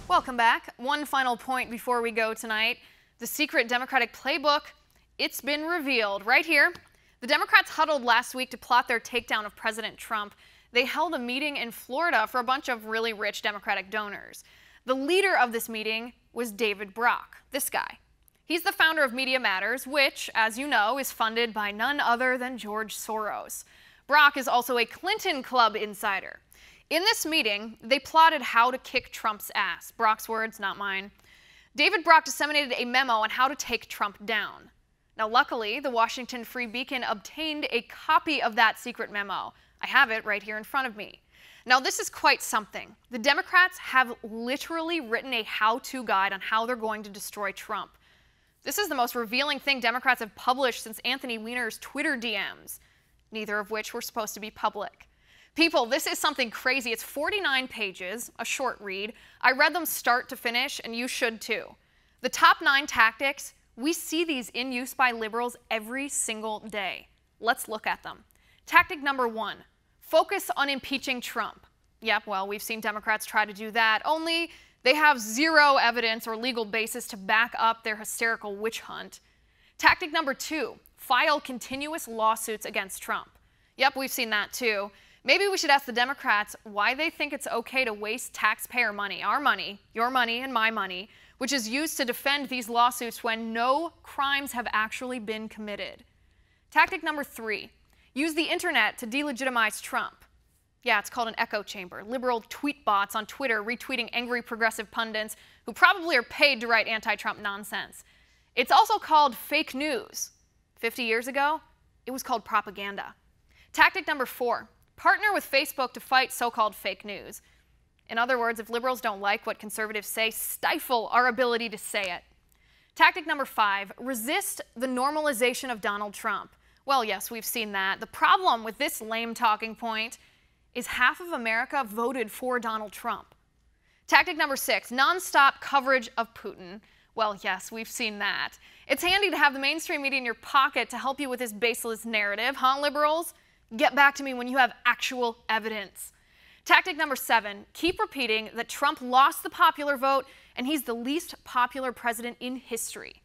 Welcome back. One final point before we go tonight. The secret Democratic playbook, it's been revealed right here. The Democrats huddled last week to plot their takedown of President Trump. They held a meeting in Florida for a bunch of really rich Democratic donors. The leader of this meeting was David Brock, this guy. He's the founder of Media Matters, which, as you know, is funded by none other than George Soros. Brock is also a Clinton Club insider. In this meeting, they plotted how to kick Trump's ass. Brock's words, not mine. David Brock disseminated a memo on how to take Trump down. Now, luckily, the Washington Free Beacon obtained a copy of that secret memo. I have it right here in front of me. Now, this is quite something. The Democrats have literally written a how-to guide on how they're going to destroy Trump. This is the most revealing thing Democrats have published since Anthony Weiner's Twitter DMs, neither of which were supposed to be public. People, this is something crazy. It's 49 pages, a short read. I read them start to finish, and you should too. The top 9 tactics, we see these in use by liberals every single day. Let's look at them. Tactic number 1, focus on impeaching Trump. Yep, well, we've seen Democrats try to do that, only they have zero evidence or legal basis to back up their hysterical witch hunt. Tactic number 2, file continuous lawsuits against Trump. Yep, we've seen that too. Maybe we should ask the Democrats why they think it's okay to waste taxpayer money, our money, your money, and my money, which is used to defend these lawsuits when no crimes have actually been committed. Tactic number 3, use the internet to delegitimize Trump. Yeah, it's called an echo chamber. Liberal tweet bots on Twitter retweeting angry progressive pundits who probably are paid to write anti-Trump nonsense. It's also called fake news. 50 years ago, it was called propaganda. Tactic number 4, partner with Facebook to fight so-called fake news. In other words, if liberals don't like what conservatives say, stifle our ability to say it. Tactic number 5, resist the normalization of Donald Trump. Well, yes, we've seen that. The problem with this lame talking point is half of America voted for Donald Trump. Tactic number 6, nonstop coverage of Putin. Well, yes, we've seen that. It's handy to have the mainstream media in your pocket to help you with this baseless narrative, huh, liberals? Get back to me when you have actual evidence. Tactic number 7, keep repeating that Trump lost the popular vote and he's the least popular president in history.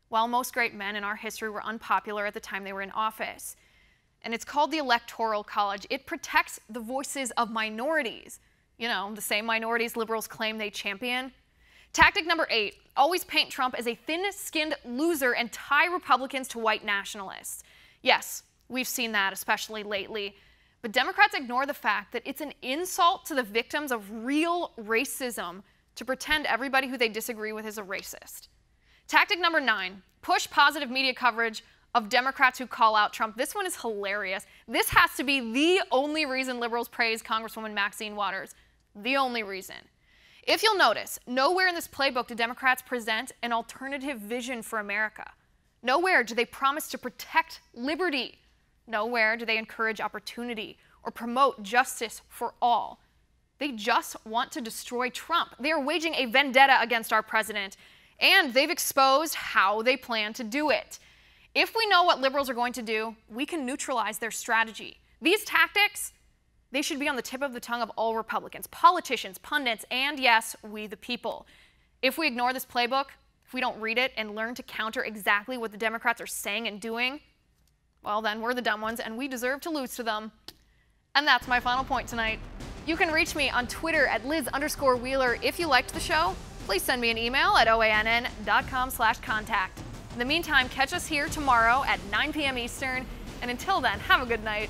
While most great men in our history were unpopular at the time they were in office. And it's called the Electoral College. It protects the voices of minorities. You know, the same minorities liberals claim they champion. Tactic number 8, always paint Trump as a thin-skinned loser and tie Republicans to white nationalists. Yes, we've seen that, especially lately. But Democrats ignore the fact that it's an insult to the victims of real racism to pretend everybody who they disagree with is a racist. Tactic number 9, push positive media coverage of Democrats who call out Trump. This one is hilarious. This has to be the only reason liberals praise Congresswoman Maxine Waters. The only reason. If you'll notice, nowhere in this playbook do Democrats present an alternative vision for America. Nowhere do they promise to protect liberty. Nowhere do they encourage opportunity or promote justice for all. They just want to destroy Trump. They are waging a vendetta against our president, and they've exposed how they plan to do it. If we know what liberals are going to do, we can neutralize their strategy. These tactics, they should be on the tip of the tongue of all Republicans, politicians, pundits, and yes, we the people. If we ignore this playbook, if we don't read it and learn to counter exactly what the Democrats are saying and doing, well, then we're the dumb ones, and we deserve to lose to them. And that's my final point tonight. You can reach me on Twitter at Liz_Wheeler. If you liked the show, please send me an email at oann.com/contact. In the meantime, catch us here tomorrow at 9 p.m. Eastern. And until then, have a good night.